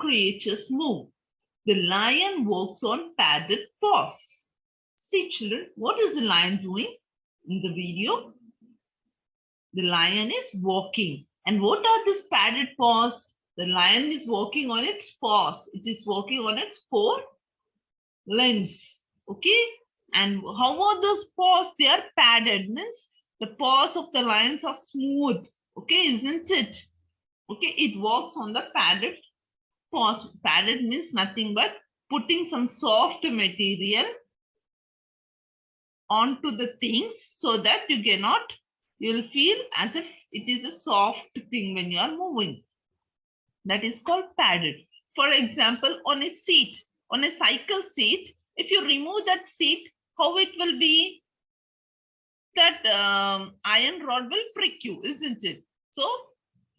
creatures move. The lion walks on padded paws. See children, what is the lion doing in the video? The lion is walking. And what are these padded paws? The lion is walking on its paws. It is walking on its four limbs. Okay. And how are those paws? They are padded. Means the paws of the lions are smooth. Okay, isn't it? Okay, it walks on the padded paws. Padded means nothing but putting some soft material onto the things so that you'll feel as if it is a soft thing when you are moving. That is called padded. For example, on a seat, on a cycle seat, if you remove that seat, how it will be? That iron rod will prick you, isn't it? So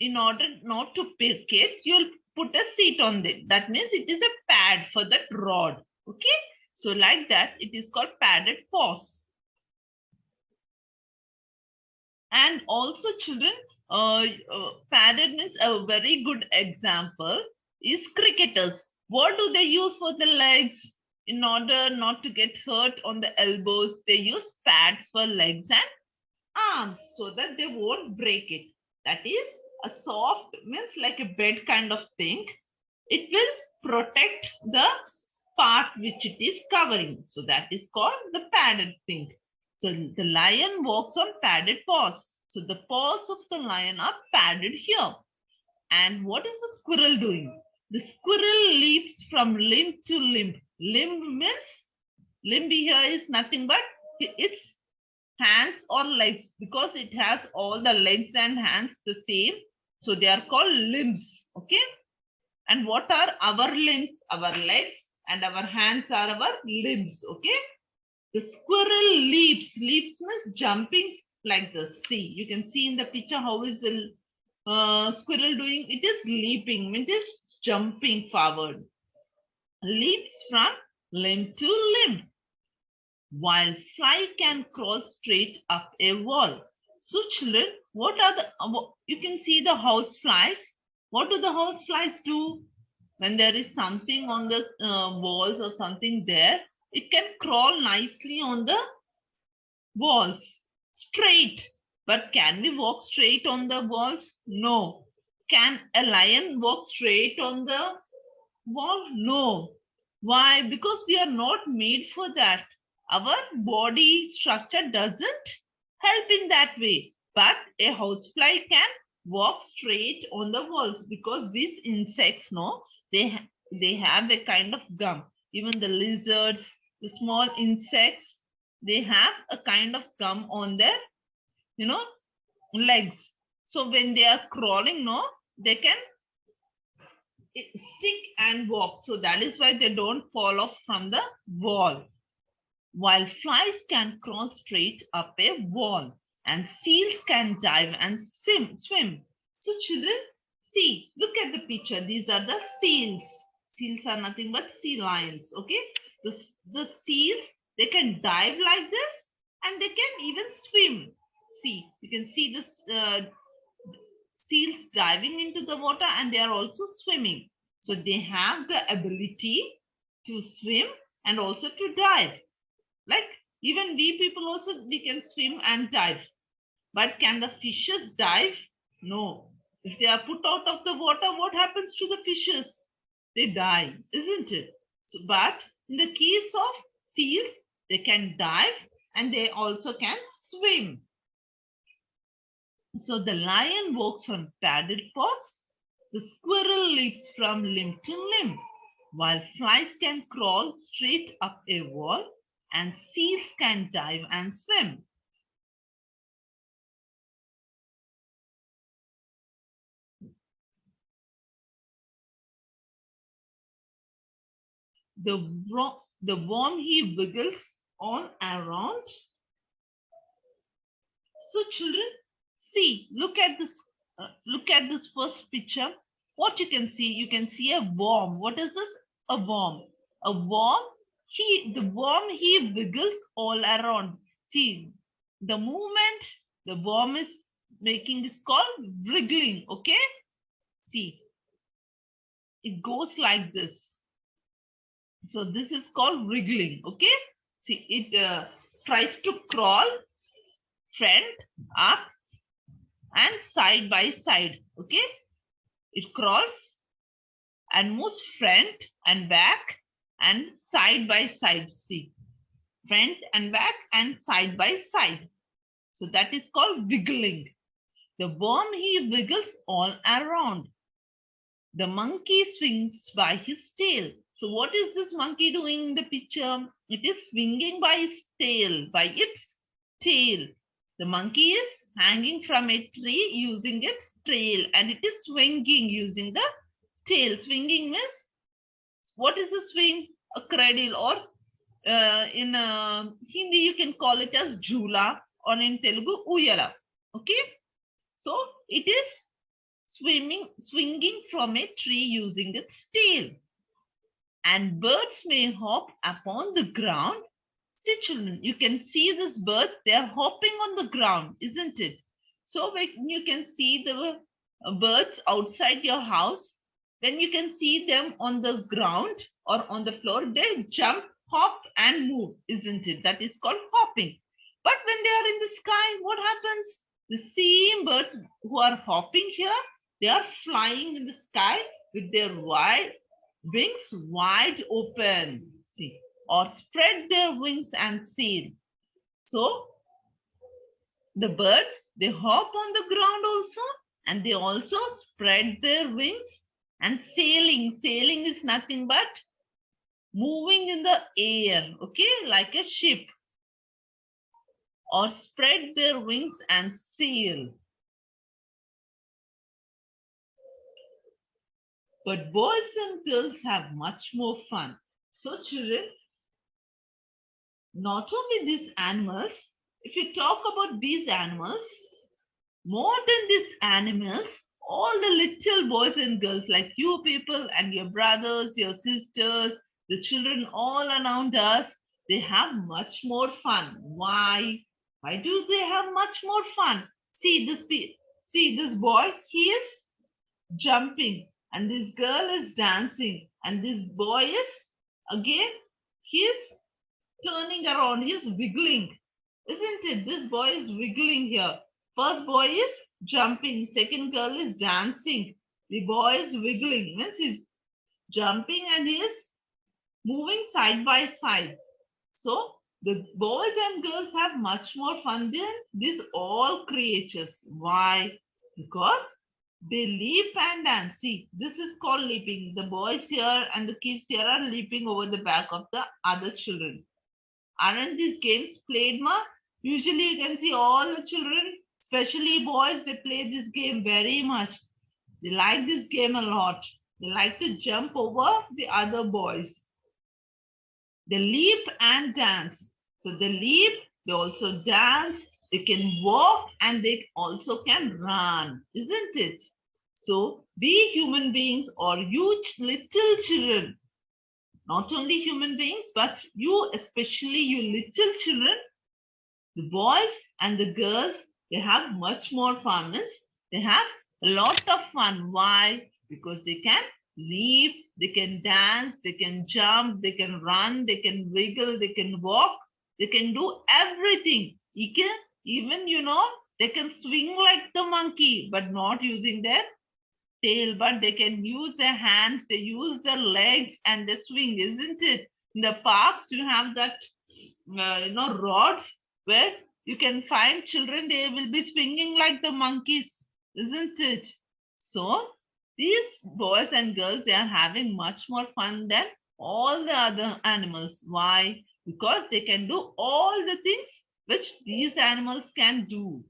in order not to prick it, you'll put a seat on it. That means it is a pad for that rod. Okay. So like that, it is called padded paws. And also children, padded means a very good example is cricketers. What do they use for the legs? In order not to get hurt on the elbows, they use pads for legs and arms so that they won't break it. That is a soft, means like a bed kind of thing. It will protect the part which it is covering. So that is called the padded thing. So the lion walks on padded paws. So the paws of the lion are padded here. And what is the squirrel doing? The squirrel leaps from limb to limb. Limb means, limb here is nothing but its hands or legs, because it has all the legs and hands the same. So they are called limbs. Okay. And what are our limbs? Our legs, and our hands are our limbs. Okay. The squirrel leaps. Leaps means jumping like this. See, you can see in the picture how is the squirrel doing? It is leaping, it is jumping forward. Leaps from limb to limb. While fly can crawl straight up a wall. So children, what are the, you can see the house flies. What do the house flies do? When there is something on the walls or something there, it can crawl nicely on the walls straight. But can we walk straight on the walls? No. Can a lion walk straight on the wall? No. Why? Because we are not made for that. Our body structure doesn't help in that way. But a housefly can walk straight on the walls, because these insects, no, they have a kind of gum. Even the lizards, the small insects, they have a kind of gum on their, legs. So when they are crawling, no, they can stick and walk. So that is why they don't fall off from the wall. While flies can crawl straight up a wall, and seals can dive and swim. So children, see, look at the picture. These are the seals. Seals are nothing but sea lions. Okay. The seals, they can dive like this, and they can even swim. See, you can see this seals diving into the water, and they are also swimming. So they have the ability to swim and also to dive. Like even we people also, we can swim and dive. But can the fishes dive? No. If they are put out of the water, what happens to the fishes? They die, isn't it? So, but in the case of seals, they can dive and they also can swim. So the lion walks on padded paws. The squirrel leaps from limb to limb, while flies can crawl straight up a wall, and seals can dive and swim. The worm he wiggles on around. So children, see, look at this first picture. What you can see a worm. What is this? A worm. A worm. The worm he wiggles all around. See, the movement the worm is making is called wriggling. Okay. See, it goes like this. So this is called wriggling. Okay. See, it tries to crawl front, up, and side by side. Okay. It crawls and moves front and back and side by side. See, front and back and side by side. So that is called wiggling. The worm, he wiggles all around. The monkey swings by his tail. So what is this monkey doing in the picture? It is swinging by its tail, by its tail. The monkey is hanging from a tree using its tail, and it is swinging using the tail. Swinging means, what is a swing? A cradle, or in Hindi you can call it as jhula, or in Telugu uyala. Okay, so it is swinging from a tree using its tail. And birds may hop upon the ground. See, children, you can see these birds, they are hopping on the ground, isn't it? So when you can see the birds outside your house, when you can see them on the ground or on the floor, they jump, hop, and move, isn't it? That is called hopping. But when they are in the sky, what happens? The same birds who are hopping here, they are flying in the sky with their wings wide open. See, or spread their wings and sail. So the birds, they hop on the ground also, and they also spread their wings and sailing. Sailing is nothing but moving in the air, okay, like a ship, or spread their wings and sail. But boys and girls have much more fun. So children, not only these animals, if you talk about these animals, more than these animals, all the little boys and girls like you people and your brothers, your sisters, the children all around us, they have much more fun. Why? Why do they have much more fun? See this boy, he is jumping, and this girl is dancing, and this boy is again, he is turning around, he is wiggling, isn't it? This boy is wiggling here. First boy is jumping, second girl is dancing, the boy is wiggling, means he's jumping and he is moving side by side. So the boys and girls have much more fun than these all creatures. Why? Because they leap and dance. See, this is called leaping. The boys here and the kids here are leaping over the back of the other children. Aren't these games played, ma? Usually you can see all the children, especially boys, they play this game very much. They like this game a lot. They like to jump over the other boys. They leap and dance. So they leap, they also dance, they can walk, and they also can run, isn't it? So we human beings, or you little children, not only human beings, but you, especially you little children, the boys and the girls, they have much more fun. They have a lot of fun. Why? Because they can leap, they can dance, they can jump, they can run, they can wiggle, they can walk, they can do everything. Even, they can swing like the monkey, but not using their tail, but they can use their hands, they use their legs, and they swing, isn't it? In the parks, you have that, rods where you can find children, they will be swinging like the monkeys, isn't it? So these boys and girls, they are having much more fun than all the other animals. Why? Because they can do all the things which these animals can do.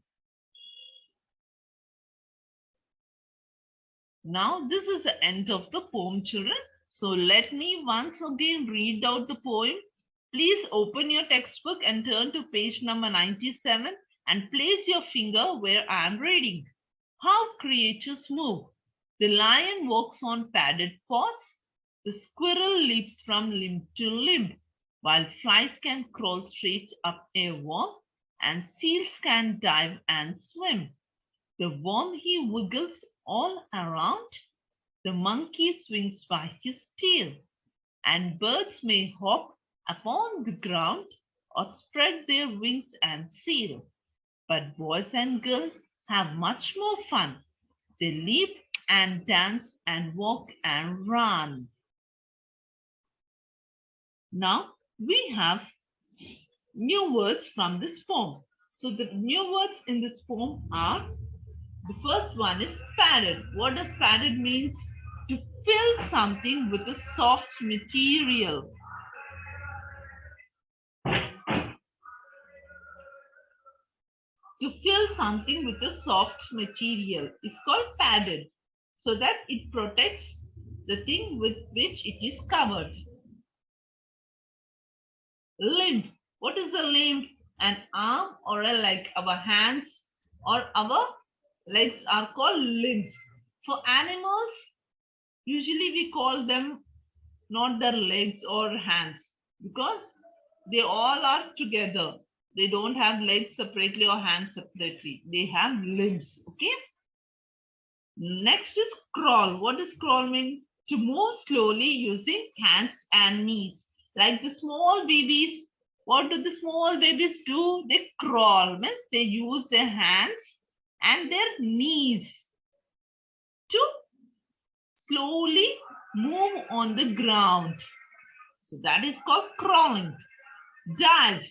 Now, this is the end of the poem, children. So let me once again read out the poem. Please open your textbook and turn to page number 97 and place your finger where I am reading. How creatures move. The lion walks on padded paws. The squirrel leaps from limb to limb, while flies can crawl straight up a wall and seals can dive and swim. The worm, he wiggles all around. The monkey swings by his tail, and birds may hop upon the ground or spread their wings and sail. But boys and girls have much more fun. They leap and dance and walk and run. Now we have new words from this poem. So the new words in this poem are, the first one is padded. What does padded means? To fill something with a soft material. To fill something with a soft material is called padded, so that it protects the thing with which it is covered. Limb. What is a limb? An arm or a leg. Our hands or our legs are called limbs. For animals, usually we call them not their legs or hands, because they all are together. They don't have legs separately or hands separately. They have limbs. Okay. Next is crawl. What does crawl mean? To move slowly using hands and knees. Like the small babies, what do the small babies do? They crawl. Means they use their hands and their knees to slowly move on the ground. So that is called crawling. Dive.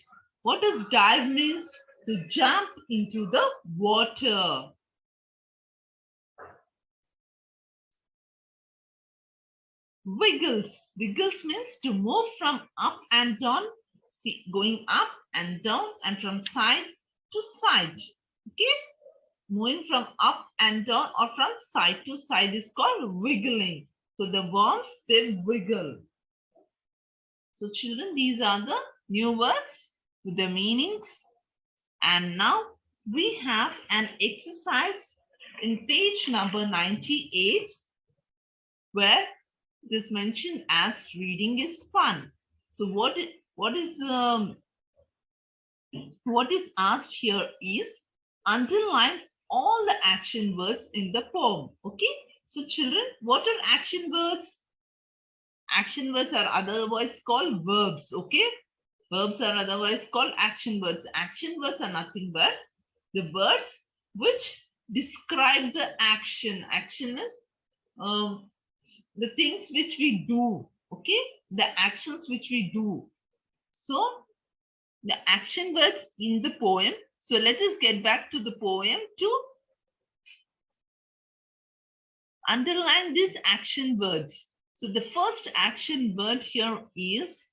What does dive means? To jump into the water. Wiggles. Wiggles means to move from up and down. See, going up and down and from side to side. Okay. Moving from up and down or from side to side is called wiggling. So the worms, they wiggle. So children, these are the new words with the meanings. And now we have an exercise in page number 98, where it is mentioned as reading is fun. So what is asked here is underline all the action words in the poem. Okay. So children, what are action words? Action words are otherwise called verbs. Okay. Verbs are otherwise called action words. Action words are nothing but the words which describe the action. Action is the things which we do. Okay. The actions which we do. So the action words in the poem. So let us get back to the poem to underline these action words. So the first action word here is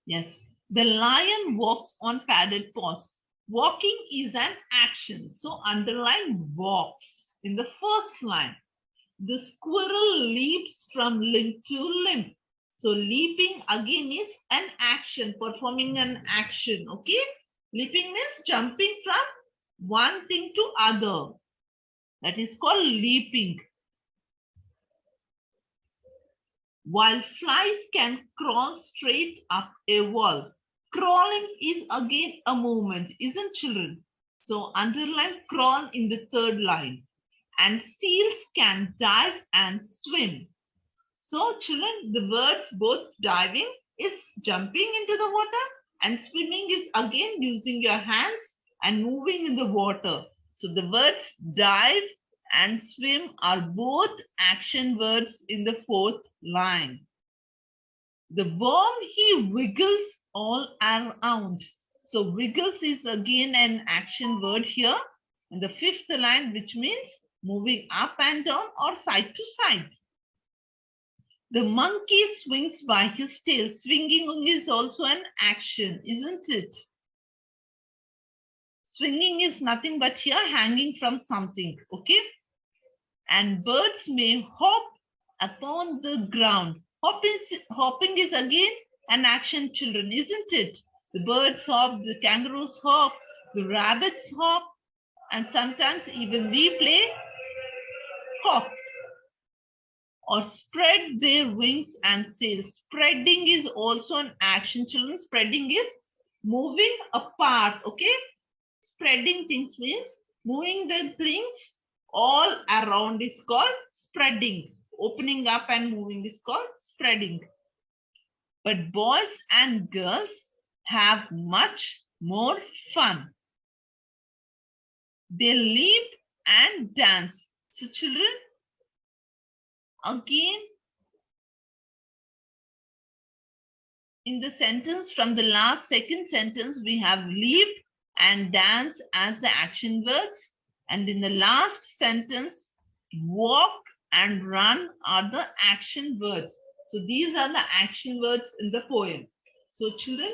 yes. The lion walks on padded paws. Walking is an action. So underline walks in the first line. The squirrel leaps from limb to limb. So leaping again is an action, performing an action. Okay. Leaping means jumping from one thing to other. That is called leaping. While flies can crawl straight up a wall. Crawling is again a movement, isn't children? So underline crawl in the third line. And seals can dive and swim. So children, the words both diving is jumping into the water and swimming is again using your hands and moving in the water. So the words dive and swim are both action words in the fourth line. The worm, he wiggles all around. So wiggles is again an action word here in the fifth line, which means moving up and down or side to side. The monkey swings by his tail. Swinging is also an action, isn't it? Swinging is nothing but here hanging from something, okay? And birds may hop upon the ground. Hopping is again an action, children, isn't it? The birds hop, the kangaroos hop, the rabbits hop, and sometimes even we play hop. or spread their wings and sails. Spreading is also an action, children. Spreading is moving apart, okay? Spreading things means moving the things all around is called spreading. Opening up and moving is called spreading. But boys and girls have much more fun. They leap and dance. So children, again, in the sentence from the last second sentence, we have leap and dance as the action words. And in the last sentence, walk and run are the action words. So these are the action words in the poem. So children,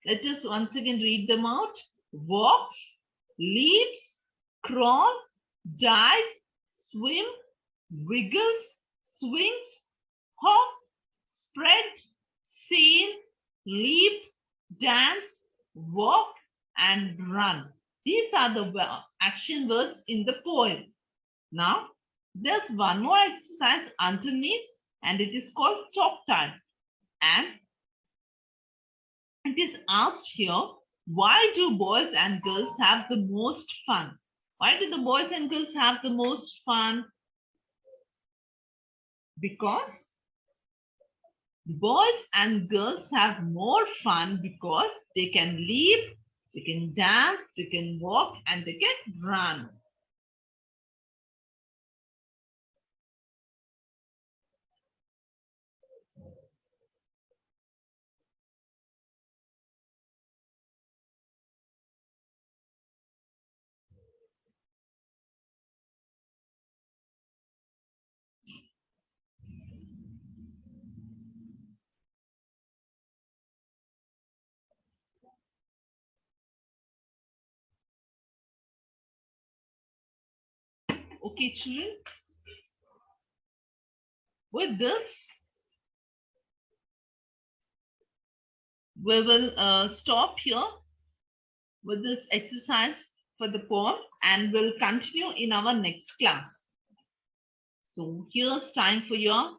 let us once again read them out. Walks, leaps, crawl, dive, swim, wiggles, swings, hop, spread, sail, leap, dance, walk, and run. These are the action words in the poem. Now, there's one more exercise underneath, and it is called talk time. And it is asked here, why do boys and girls have the most fun? Why do the boys and girls have the most fun? Because boys and girls have more fun because they can leap, they can dance, they can walk, and they can run. Okay, children. With this, we will stop here with this exercise for the poem and we'll continue in our next class. So here's time for your